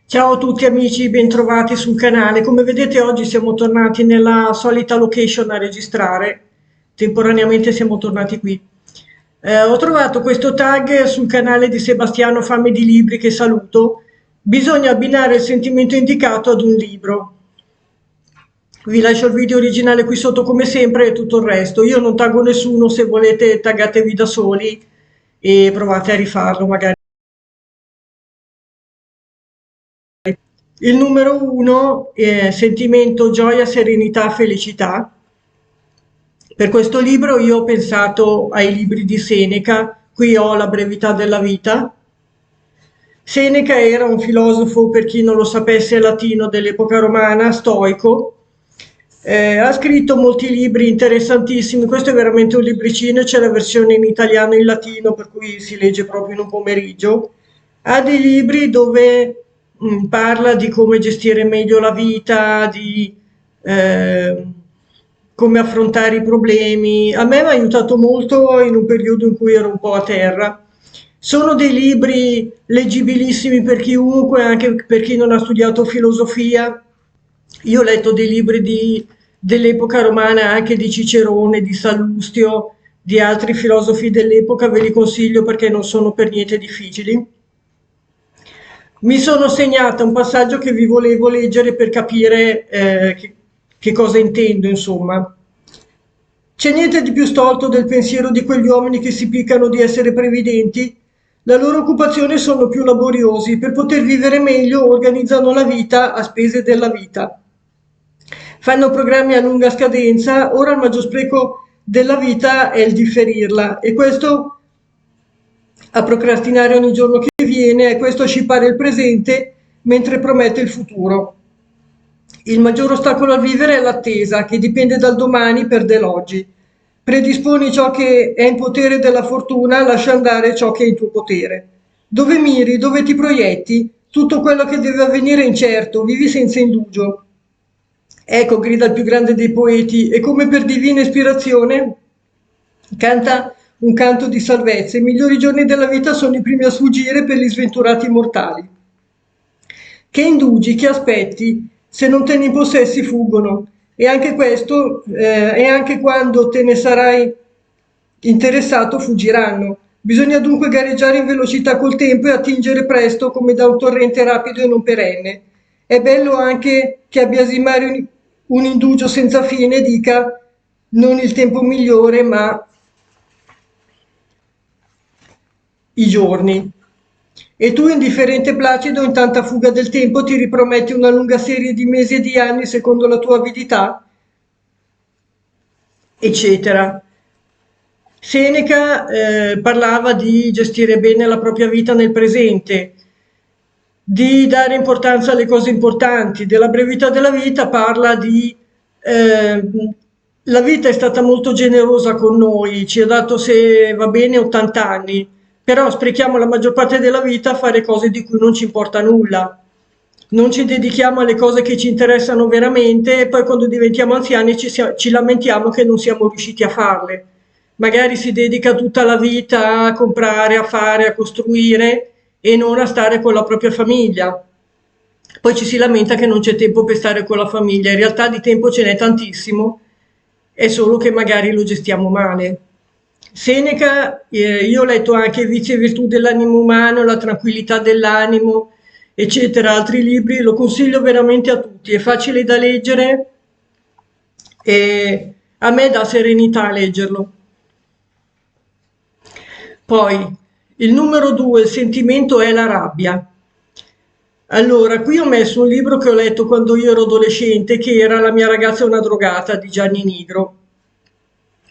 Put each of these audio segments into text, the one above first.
Ciao a tutti amici, bentrovati sul canale. Come vedete oggi siamo tornati nella solita location a registrare. Temporaneamente siamo tornati qui. Ho trovato questo tag sul canale di Sebastiano Fame di Libri, che saluto. Bisogna abbinare il sentimento indicato ad un libro. Vi lascio il video originale qui sotto come sempre e tutto il resto. Io non taggo nessuno, se volete taggatevi da soli e provate a rifarlo magari. Il numero uno è sentimento, gioia, serenità, felicità. Per questo libro io ho pensato ai libri di Seneca, qui ho La brevità della vita. Seneca era un filosofo, per chi non lo sapesse, latino dell'epoca romana, stoico. Ha scritto molti libri interessantissimi, questo è veramente un libricino, c'è la versione in italiano e in latino, per cui si legge proprio in un pomeriggio. Ha dei libri dove parla di come gestire meglio la vita, di eh, come affrontare i problemi. A me mi ha aiutato molto in un periodo in cui ero un po' a terra. Sono dei libri leggibilissimi per chiunque, anche per chi non ha studiato filosofia. Io ho letto dei libri dell'epoca romana, anche di Cicerone, di Sallustio, di altri filosofi dell'epoca, ve li consiglio perché non sono per niente difficili. Mi sono segnata un passaggio che vi volevo leggere per capire che cosa intendo, insomma. C'è niente di più stolto del pensiero di quegli uomini che si piccano di essere previdenti. La loro occupazione sono più laboriosi, per poter vivere meglio organizzano la vita a spese della vita. Fanno programmi a lunga scadenza, ora il maggior spreco della vita è il differirla e questo a procrastinare ogni giorno che viene e questo a scipare il presente mentre promette il futuro. Il maggior ostacolo al vivere è l'attesa, che dipende dal domani, perde l'oggi. Predisponi ciò che è in potere della fortuna, lascia andare ciò che è in tuo potere. Dove miri, dove ti proietti, tutto quello che deve avvenire è incerto, vivi senza indugio. Ecco, grida il più grande dei poeti, e come per divina ispirazione canta un canto di salvezza. I migliori giorni della vita sono i primi a sfuggire per gli sventurati mortali. Che indugi, che aspetti, se non te ne impossessi fuggono. E anche questo, e anche quando te ne sarai interessato, fuggiranno. Bisogna dunque gareggiare in velocità col tempo e attingere presto come da un torrente rapido e non perenne. È bello anche che a biasimare un indugio senza fine dica non il tempo migliore, ma i giorni. E tu, indifferente e placido, in tanta fuga del tempo, ti riprometti una lunga serie di mesi e di anni secondo la tua avidità, eccetera. Seneca parlava di gestire bene la propria vita nel presente, di dare importanza alle cose importanti. Della brevità della vita parla di eh, la vita è stata molto generosa con noi, ci ha dato, se va bene, 80 anni, però sprechiamo la maggior parte della vita a fare cose di cui non ci importa nulla. Non ci dedichiamo alle cose che ci interessano veramente e poi quando diventiamo anziani ci lamentiamo che non siamo riusciti a farle. Magari si dedica tutta la vita a comprare, a fare, a costruire e non a stare con la propria famiglia. Poi ci si lamenta che non c'è tempo per stare con la famiglia. In realtà di tempo ce n'è tantissimo, è solo che magari lo gestiamo male. Seneca, io ho letto anche Vizi e virtù dell'animo umano, La tranquillità dell'animo, eccetera, altri libri, lo consiglio veramente a tutti, è facile da leggere e a me dà serenità leggerlo. Poi, il numero due, il sentimento è la rabbia. Allora, qui ho messo un libro che ho letto quando io ero adolescente, che era La mia ragazza è una drogata di Gianni Nigro.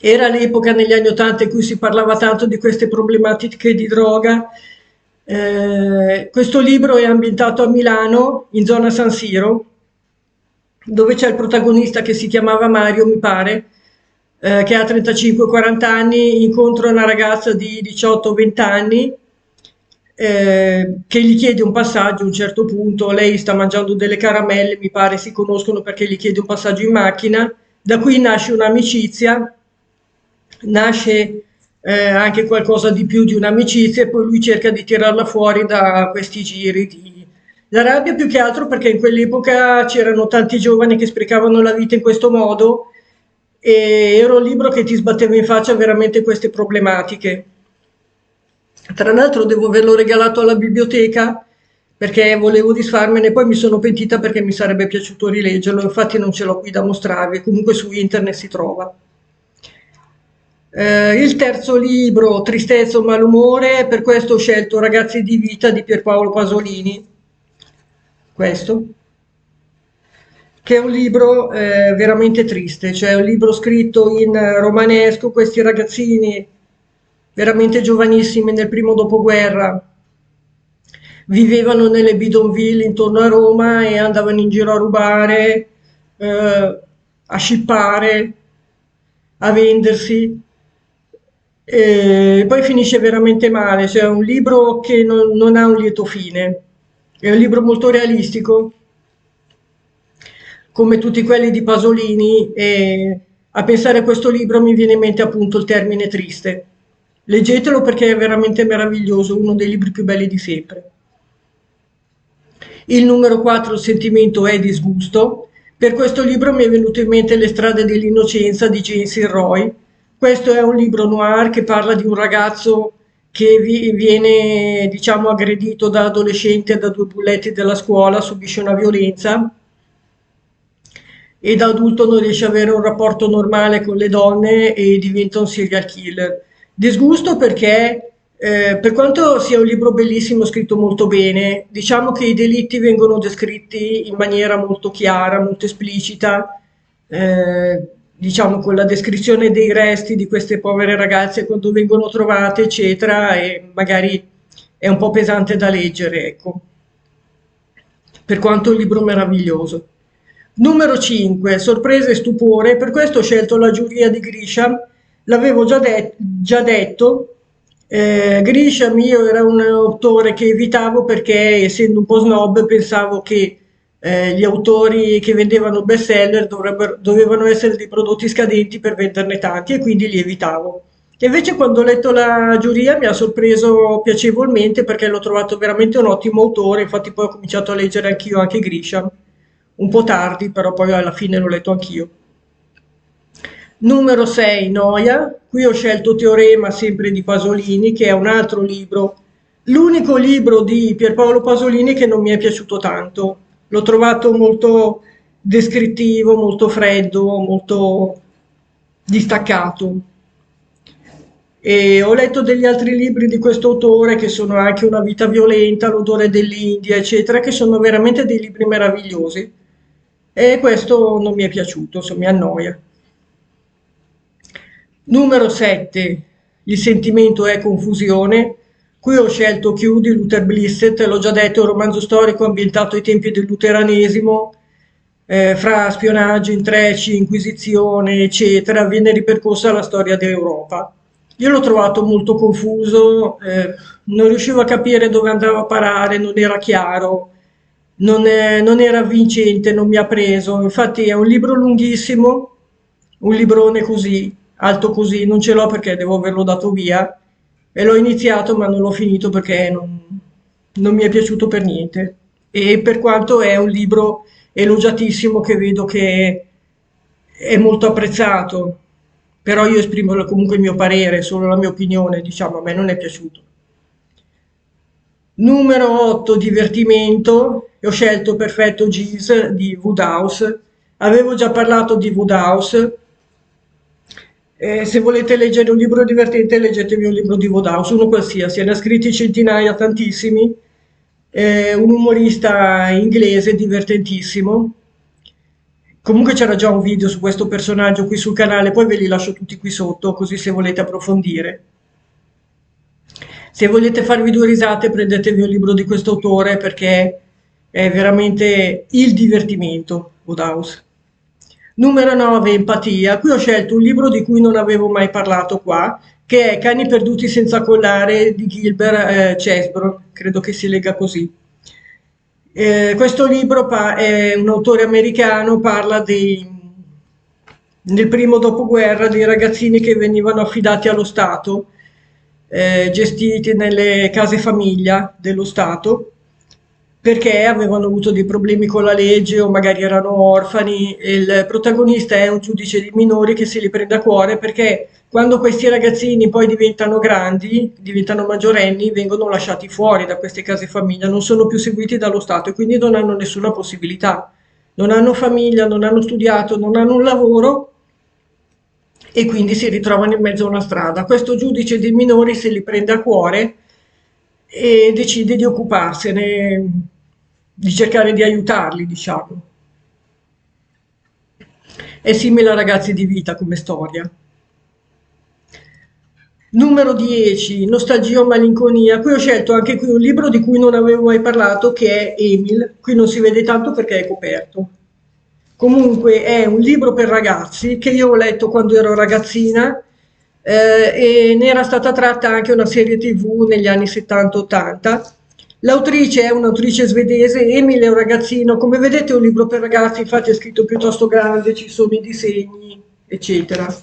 Era l'epoca negli anni '80 in cui si parlava tanto di queste problematiche di droga. Questo libro è ambientato a Milano, in zona San Siro, dove c'è il protagonista che si chiamava Mario, mi pare, che ha 35-40 anni, incontra una ragazza di 18-20 anni che gli chiede un passaggio a un certo punto, lei sta mangiando delle caramelle, mi pare si conoscono perché gli chiede un passaggio in macchina, da qui nasce un'amicizia, nasce anche qualcosa di più di un'amicizia e poi lui cerca di tirarla fuori da questi giri di La rabbia più che altro perché in quell'epoca c'erano tanti giovani che sprecavano la vita in questo modo e era un libro che ti sbatteva in faccia veramente queste problematiche. Tra l'altro devo averlo regalato alla biblioteca perché volevo disfarmene, poi mi sono pentita perché mi sarebbe piaciuto rileggerlo, infatti non ce l'ho qui da mostrarvi, comunque su internet si trova. Il terzo libro, Tristezza o malumore, per questo ho scelto Ragazzi di vita di Pierpaolo Pasolini, questo, che è un libro veramente triste, cioè è un libro scritto in romanesco, questi ragazzini veramente giovanissimi nel primo dopoguerra vivevano nelle bidonville intorno a Roma e andavano in giro a rubare, a scippare, a vendersi. E poi finisce veramente male, cioè è un libro che non ha un lieto fine, è un libro molto realistico, come tutti quelli di Pasolini, e a pensare a questo libro mi viene in mente appunto il termine triste. Leggetelo perché è veramente meraviglioso, uno dei libri più belli di sempre. Il numero 4, Il sentimento è disgusto. Per questo libro mi è venuto in mente Le strade dell'innocenza di James Roy. Questo è un libro noir che parla di un ragazzo che viene, diciamo, aggredito da adolescente da due bulletti della scuola, subisce una violenza e da adulto non riesce ad avere un rapporto normale con le donne e diventa un serial killer. Disgusto perché, per quanto sia un libro bellissimo, scritto molto bene, diciamo che i delitti vengono descritti in maniera molto chiara, molto esplicita, diciamo con la descrizione dei resti di queste povere ragazze quando vengono trovate, eccetera, e magari è un po' pesante da leggere, ecco, per quanto è un libro meraviglioso. Numero 5, sorpresa e stupore, per questo ho scelto La giuria di Grisham, l'avevo già detto, Grisham io era un autore che evitavo perché essendo un po' snob pensavo che gli autori che vendevano bestseller dovevano essere dei prodotti scadenti per venderne tanti e quindi li evitavo. E invece quando ho letto La giuria mi ha sorpreso piacevolmente perché l'ho trovato veramente un ottimo autore, infatti poi ho cominciato a leggere anch'io anche Grisham, un po' tardi, però poi alla fine l'ho letto anch'io. Numero 6, Noia. Qui ho scelto Teorema, sempre di Pasolini, che è un altro libro, l'unico libro di Pierpaolo Pasolini che non mi è piaciuto tanto. L'ho trovato molto descrittivo, molto freddo, molto distaccato. E ho letto degli altri libri di questo autore che sono anche Una vita violenta, L'odore dell'India, eccetera, che sono veramente dei libri meravigliosi. E questo non mi è piaciuto, insomma, mi annoia. Numero 7, Il sentimento è confusione. Qui ho scelto Q di Luther Blissett, l'ho già detto, è un romanzo storico ambientato ai tempi del luteranesimo, fra spionaggio, intrecci, inquisizione, eccetera, viene ripercorsa la storia dell'Europa. Io l'ho trovato molto confuso, non riuscivo a capire dove andava a parare, non era chiaro, non era avvincente, non mi ha preso. Infatti è un libro lunghissimo, un librone così, alto così, non ce l'ho perché devo averlo dato via e l'ho iniziato ma non l'ho finito perché non mi è piaciuto per niente. E per quanto è un libro elogiatissimo che vedo che è molto apprezzato, però io esprimo comunque il mio parere, solo la mia opinione, diciamo, a me non è piaciuto. Numero 8, divertimento. Ho scelto Perfetto Gis di Woodhouse. Avevo già parlato di Woodhouse. Se volete leggere un libro divertente, leggetevi un libro di Woodhouse, uno qualsiasi. Ne ha scritti centinaia, tantissimi. Un umorista inglese divertentissimo. Comunque c'era già un video su questo personaggio qui sul canale, poi ve li lascio tutti qui sotto, così se volete approfondire. Se volete farvi due risate, prendetevi un libro di questo autore perché è veramente il divertimento, Woodhouse. Numero 9, Empatia. Qui ho scelto un libro di cui non avevo mai parlato qua, che è Cani perduti senza collare di Gilbert Chesbrough, credo che si legga così. Questo libro è un autore americano, parla nel primo dopoguerra dei ragazzini che venivano affidati allo Stato, gestiti nelle case famiglia dello Stato perché avevano avuto dei problemi con la legge o magari erano orfani. E il protagonista è un giudice di minori che se li prende a cuore perché quando questi ragazzini poi diventano grandi, diventano maggiorenni, vengono lasciati fuori da queste case famiglia, non sono più seguiti dallo Stato e quindi non hanno nessuna possibilità. Non hanno famiglia, non hanno studiato, non hanno un lavoro e quindi si ritrovano in mezzo a una strada. Questo giudice dei minori se li prende a cuore e decide di occuparsene, di cercare di aiutarli, diciamo. È simile a Ragazzi di vita come storia. Numero 10, Nostalgia o malinconia. Qui ho scelto anche qui un libro di cui non avevo mai parlato, che è Emil. Qui non si vede tanto perché è coperto. Comunque è un libro per ragazzi che io ho letto quando ero ragazzina, e ne era stata tratta anche una serie TV negli anni 70-80. L'autrice è un'autrice svedese, Emil è un ragazzino, come vedete è un libro per ragazzi, infatti è scritto piuttosto grande, ci sono i disegni, eccetera.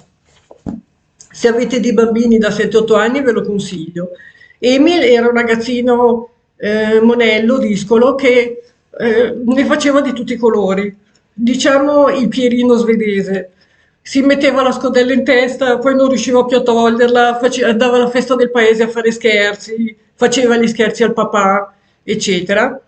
Se avete dei bambini da 7-8 anni ve lo consiglio. Emil era un ragazzino monello, discolo, che ne faceva di tutti i colori. Diciamo il Pierino svedese. Si metteva la scodella in testa, poi non riusciva più a toglierla, andava alla festa del paese a fare scherzi, faceva gli scherzi al papà, eccetera.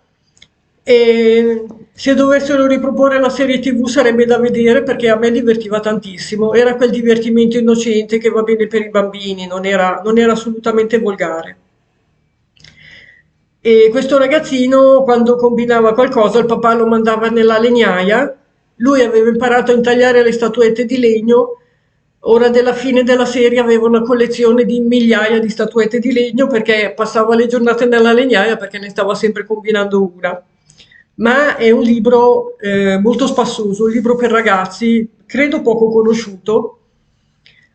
E se dovessero riproporre la serie TV sarebbe da vedere perché a me divertiva tantissimo. Era quel divertimento innocente che va bene per i bambini, non era assolutamente volgare. E questo ragazzino, quando combinava qualcosa, il papà lo mandava nella legnaia. Lui aveva imparato a intagliare le statuette di legno. Ora della fine della serie aveva una collezione di migliaia di statuette di legno perché passava le giornate nella legnaia perché ne stava sempre combinando una. Ma è un libro molto spassoso, un libro per ragazzi, credo poco conosciuto.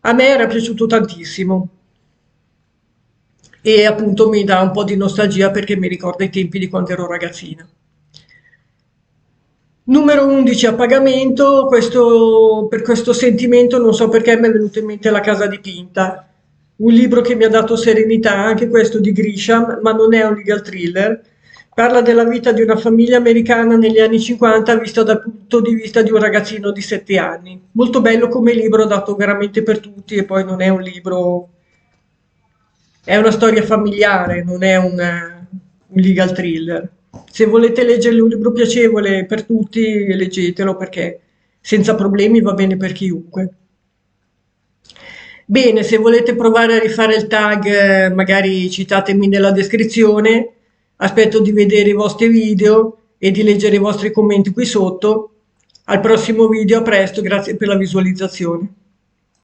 A me era piaciuto tantissimo e appunto mi dà un po' di nostalgia perché mi ricorda i tempi di quando ero ragazzina. Numero 11 a pagamento, per questo sentimento non so perché mi è venuto in mente La casa dipinta, un libro che mi ha dato serenità, anche questo di Grisham, ma non è un legal thriller. Parla della vita di una famiglia americana negli anni 50 vista dal punto di vista di un ragazzino di 7 anni. Molto bello come libro, dato veramente per tutti e poi non è un libro, è una storia familiare, non è un legal thriller. Se volete leggere un libro piacevole per tutti, leggetelo perché senza problemi va bene per chiunque. Bene, se volete provare a rifare il tag, magari citatemi nella descrizione. Aspetto di vedere i vostri video e di leggere i vostri commenti qui sotto. Al prossimo video, a presto, grazie per la visualizzazione.